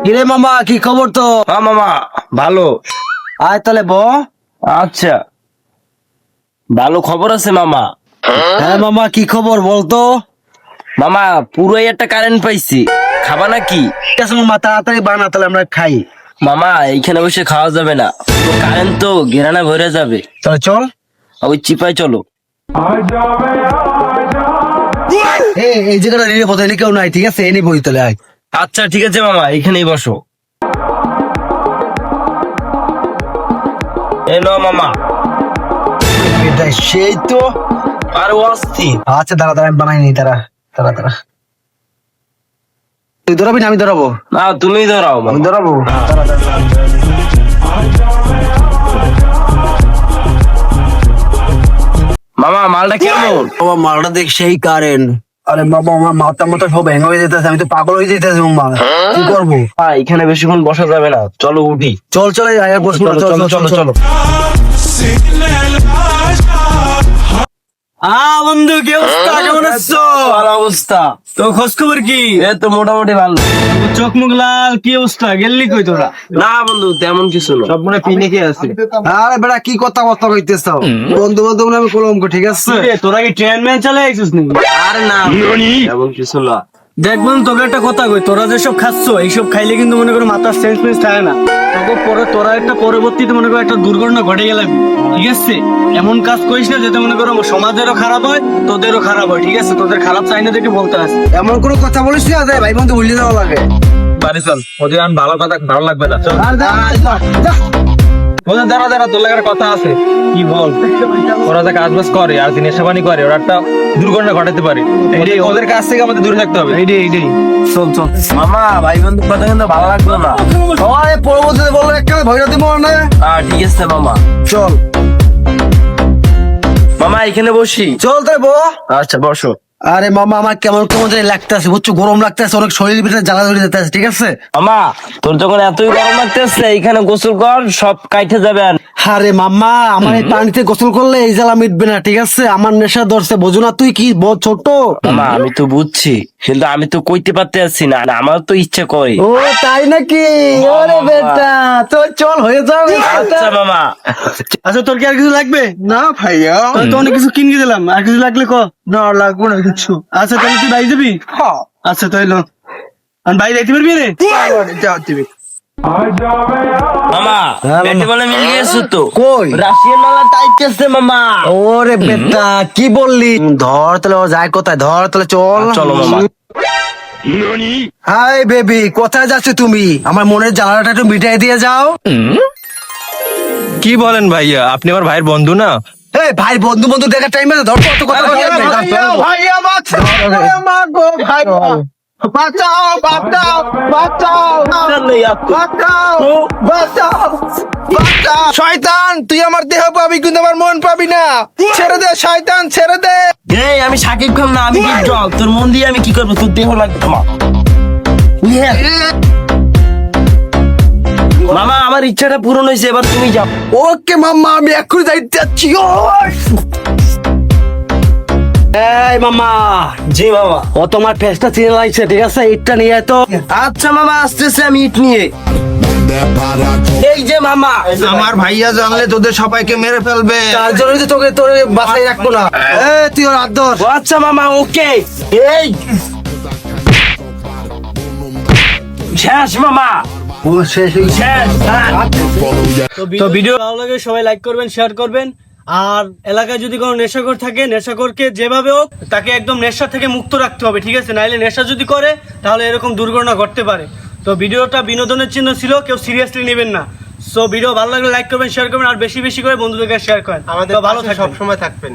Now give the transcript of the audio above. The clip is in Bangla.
কিরে মামা, কি খবর তো? হ্যাঁ মামা, ভালো। আয় তাহলে ব। আচ্ছা, ভালো খবর আছে মামা। হ্যাঁ মামা, কি খবর বলতো? মামা, পুরোই একটা কারেন্ট পাইছি, খাবা নাকি? ঠিক আছে মামা, তাড়াতাড়ি বানা তাহলে আমরা খাই। মামা, এইখানে বসে খাওয়া যাবে না, পুরো কারেন্ট তো ঘেরানা ভরে যাবে। তাহলে চল। ওই চিপায় চলো। এই জায়গাটা নিয়ে পথে কেউ নাই, ঠিক আছে? এনে বই তাহলে আয়। আচ্ছা ঠিক আছে মামা, এইখানেই বসো। এলো মামা। এটা সেই তো। আর অস্থি। আচ্ছা দাঁড়া দাঁড়া, আমি বানাই নি, তারা তারা তারা। তুই ধরাবি না আমি ধরাবো? না, তুমি ধরাও আমি মামা। ধরাবো। দাঁড়া, দাঁড়া, দাঁড়া। মামা, মালটা কেমন? বাবা মালটা দেখ, সেই কারেন্ট। আরে বাবা, আমার মাথা মাথা সব ভেঙে হয়ে যেতেছে, আমি তো পাগল হয়ে যেতেছি মামা। কি করবো? এখানে বেশিক্ষণ বসা যাবে না, চলো উঠি। চল চল, আয় বসবো না, চল চল চল চল। বন্ধু, কি অবস্থা? কেমন আছো? ভালো অবস্থা। তো খোঁজ খবর কি? এই তো মোটামুটি ভালো। চোখ মুখ লাল, কি অবস্থা? গেলি কই তোরা? না বন্ধু, তেমন কিছু না। সব মনে পিনে কে আছে? আরে বেটা, কি কথা বার্তা কইতেছ? বন্ধু বান্ধব নামে কলঙ্ক, ঠিক আছে? তোরা কি ট্রেন ম্যান চালে আইছিস নাকি? আরে না, তেমন কিছু না। দেখবেন তোকে একটা কথা কই, তোরা যেসব খাচ্ছ এইসব খাইলে কিন্তু মনে করো মাথার সেন্স মেন্স থাকে না। তোকে পরে তোরা একটা পরবর্তীতে মনে করো একটা দুর্ঘটনা ঘটে গেলে, ঠিক আছে? এমন কাজ করিস না যাতে মনে করো সমাজেরও খারাপ হয়, তোদেরও খারাপ হয়, ঠিক আছে? তোদের খারাপ চাই না দেখে বলতে আসে। এমন কোনো কথা বলিস না যে ভাই বন্ধু ভুলিয়ে দেওয়া লাগে। বাড়ি চল, ওদের আর ভালো কথা ভালো লাগবে না। চল আর দাঁড়া দাঁড়া, তোর লাগার কথা আছে। কি বল? ওরা যা কাজ বাজ করে আর নেশা পানি করে, ওরা একটা দুর্ঘটনা ঘটাতে পারে। ওদের কাছ থেকে আমাদের দূরে থাকতে হবে। এইটাই চল চল। মামা, ভাই বন্ধুর কথা কিন্তু ভালো লাগলো না। আরে পরবর্তীতে বললো একটা ভয়রা দিব না। ঠিক আছে মামা, চল মামা এখানে বসি। চল তাই বো। আচ্ছা বসো। আরে মামা, আমার কেমন কেমন জানি লাগতেছে, বুঝছো? গরম লাগতেছে, অনেক শরীর ভিতরে জ্বালা ধরে যেতেছে, ঠিক আছে? মামা, তোর যখন এতই গরম লাগতেছে, এখানে গোসল কর, সব কাইটে যাবে। আর আরে মামা, আমার এই পানিতে গোসল করলে এই জ্বালা মিটবে না, ঠিক আছে? আমার নেশা ধরছে, বোঝো না? তুই কি ছোট? মামা, আমি তো বুঝছি, কিন্তু আমি তো কইতে পারতে আছি না, আমার তো ইচ্ছা করে। ও তাই নাকি? ওরে বেটা, তো চল হয়ে যাবে। আচ্ছা মামা। আচ্ছা, তোর কি আর কিছু লাগবে? না ভাইয়া, তো অনেক কিছু কিনে দিলাম, আর কিছু লাগলে ক। না লাগবে না কিছু। আচ্ছা তাহলে তুই বাইরে যাবি? আচ্ছা তাইলে আমি বাইরে যাইতে পারবি রে? মামা, পেটে বলে মিল গেছো তো? কই? রাশিয়ান মালা টাইটেছে মামা। ওরে বেটা, কি বললি? ধর তাহলে, ও যায় কোথায়? ধর তাহলে চল। চলো মামা। হাই বেবি, কোথায় যাচ্ছ তুমি? আমার মনের জ্বালাটা একটু মিটাই দিয়ে যাও। কি বলেন ভাইয়া? আপনি আমার ভাইয়ের বন্ধু না? এই ভাই, বন্ধু বন্ধু দেখার টাইমে ধর কত কথা ভাইয়া, বাঁচাও বাঁচাও বাঁচাও বাঁচাও। শয়তান, তুই আমার দেহ পাবি কিন্তু আমার মন পাবি না। ছেড়ে দে শয়তান, ছেড়ে দে। এই, আমি সাকিব খান না, আমি ডিপজল। তোর মন দিয়ে আমি কি করবো? তোর দেহ লাগবে মা। মামা, আমার ইচ্ছাটা পূরণ হয়েছে, এবার তুমি যাও। ওকে মাম্মা, আমি এক্ষুনি যাইতে যাচ্ছি। এই মামা, জি মামা। ও তোমার ফেসটা চিনে লাগছে, ঠিক আছে? ইটটা নিয়ে আয় তো। আচ্ছা মামা, আসতেছে আমি ইট নিয়ে। এই যে মামা। আমার ভাইয়া জানলে তোদের সবাইকে মেরে ফেলবে। তার জন্যই তো তোকে তোর বাসায় রাখবো না। তুই ওর হাত ধর। ও আচ্ছা মামা, ওকে। এই শেষ মামা, ও শেষ হয়ে গেছে। শেষ। তো ভিডিও ভালো লাগে সবাই লাইক করবেন, শেয়ার করবেন। আর এলাকায় যদি কোনো নেশাখোর থাকে, নেশাখোরকে যেভাবে হোক তাকে একদম নেশা থেকে মুক্ত রাখতে হবে, ঠিক আছে? নাইলে নেশা যদি করে তাহলে এরকম দুর্ঘটনা ঘটতে পারে। তো ভিডিওটা বিনোদনের চিহ্ন ছিল, কেউ সিরিয়াসলি নেবেন না। সো ভিডিও ভালো লাগলে লাইক করবেন, শেয়ার করবেন, আর বেশি বেশি করে বন্ধুদেরকে শেয়ার করেন। আমাদের ভালো থাকবেন, সবসময় থাকবেন।